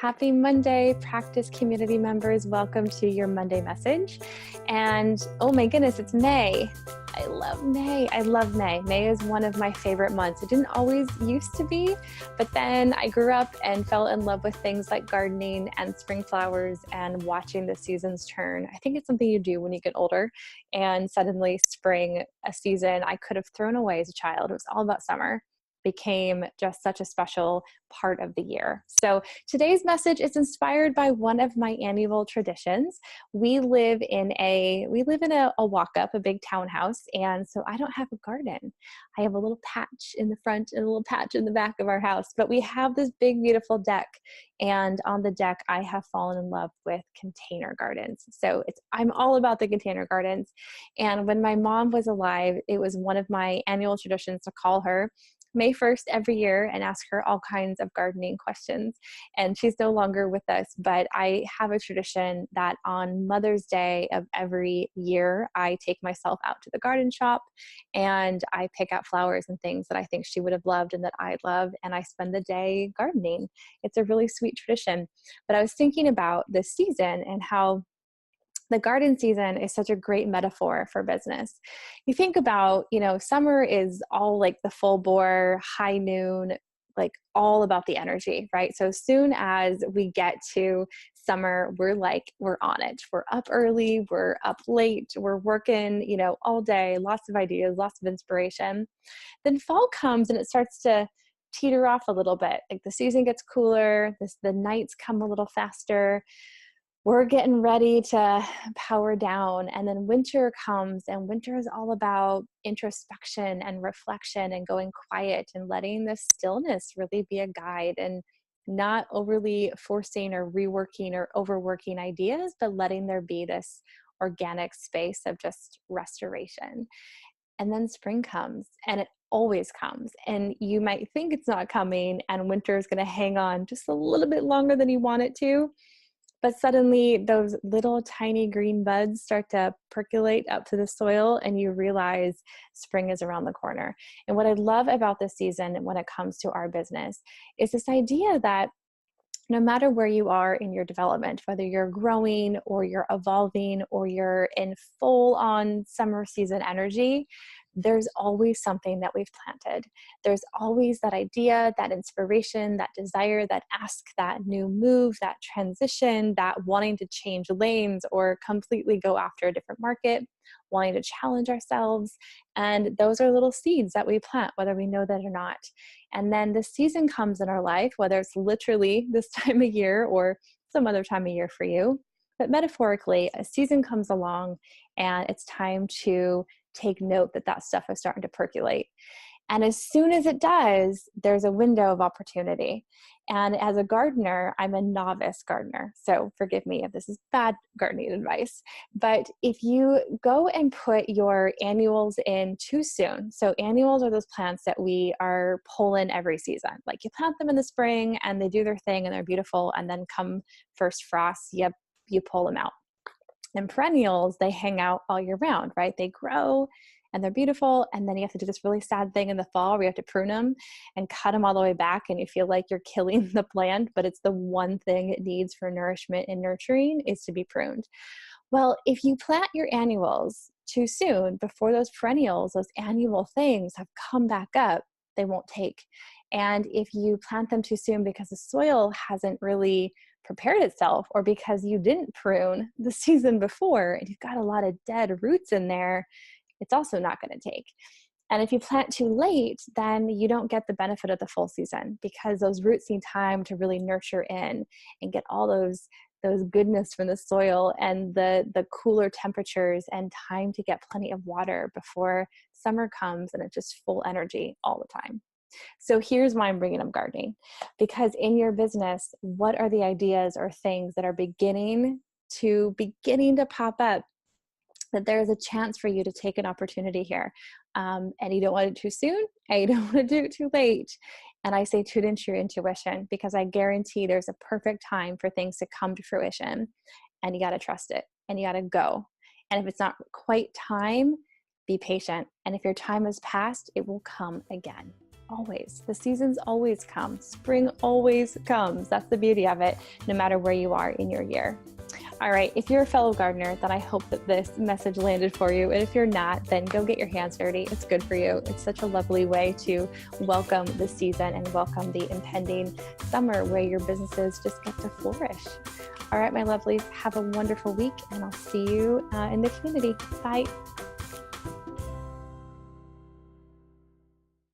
Happy Monday, practice community members. Welcome to your Monday message. And oh my goodness, it's May. I love May. I love May. May is one of my favorite months. It didn't always used to be, but then I grew up and fell in love with things like gardening and spring flowers and watching the seasons turn. I think it's something you do when you get older, and suddenly spring, a season I could have thrown away as a child. It was all about summer, became just such a special part of the year. So today's message is inspired by one of my annual traditions. We live in a walk-up, a big townhouse, and so I don't have a garden. I have a little patch in the front and a little patch in the back of our house, but we have this big, beautiful deck, and on the deck, I have fallen in love with container gardens. So I'm all about the container gardens, and when my mom was alive, it was one of my annual traditions to call her May 1st every year and ask her all kinds of gardening questions. And she's no longer with us, but I have a tradition that on Mother's Day of every year, I take myself out to the garden shop and I pick out flowers and things that I think she would have loved and that I'd love, and I spend the day gardening. It's a really sweet tradition. But I was thinking about this season and how the garden season is such a great metaphor for business. You think about, summer is all like the full bore, high noon, like all about the energy, right? So as soon as we get to summer, we're on it. We're up early, we're up late, we're working, all day, lots of ideas, lots of inspiration. Then fall comes and it starts to teeter off a little bit. Like the season gets cooler, the nights come a little faster. We're getting ready to power down, and then winter comes, and winter is all about introspection and reflection and going quiet and letting the stillness really be a guide, and not overly forcing or reworking or overworking ideas, but letting there be this organic space of just restoration. And then spring comes, and it always comes, and you might think it's not coming and winter is going to hang on just a little bit longer than you want it to. But suddenly those little tiny green buds start to percolate up to the soil and you realize spring is around the corner. And what I love about this season when it comes to our business is this idea that no matter where you are in your development, whether you're growing or you're evolving or you're in full on summer season energy, there's always something that we've planted. There's always that idea, that inspiration, that desire, that ask, that new move, that transition, that wanting to change lanes or completely go after a different market, wanting to challenge ourselves. And those are little seeds that we plant, whether we know that or not. And then the season comes in our life, whether it's literally this time of year or some other time of year for you. But metaphorically, a season comes along and it's time to take note that stuff is starting to percolate. And as soon as it does, there's a window of opportunity. And as a gardener, I'm a novice gardener. So forgive me if this is bad gardening advice. But if you go and put your annuals in too soon, so annuals are those plants that we are pulling every season. Like you plant them in the spring and they do their thing and they're beautiful. And then come first frost, you pull them out. And perennials, they hang out all year round, right? They grow and they're beautiful. And then you have to do this really sad thing in the fall where you have to prune them and cut them all the way back. And you feel like you're killing the plant, but it's the one thing it needs for nourishment and nurturing is to be pruned. Well, if you plant your annuals too soon, before those perennials, those annual things have come back up, they won't take. And if you plant them too soon because the soil hasn't really prepared itself, or because you didn't prune the season before and you've got a lot of dead roots in there, it's also not going to take. And if you plant too late, then you don't get the benefit of the full season because those roots need time to really nurture in and get all those goodness from the soil and the cooler temperatures and time to get plenty of water before summer comes and it's just full energy all the time. So here's why I'm bringing up gardening, because in your business, what are the ideas or things that are beginning to pop up that there is a chance for you to take an opportunity here. And you don't want it too soon and you don't want to do it too late. And I say tune into your intuition because I guarantee there's a perfect time for things to come to fruition, and you got to trust it and you got to go. And if it's not quite time, be patient. And if your time has passed, it will come again. always. The seasons always come. Spring always comes. That's the beauty of it, no matter where you are in your year. All right, if you're a fellow gardener, then I hope that this message landed for you. And if you're not, then go get your hands dirty. It's good for you. It's such a lovely way to welcome the season and welcome the impending summer where your businesses just get to flourish. All right, my lovelies, have a wonderful week, and I'll see you in the community. Bye.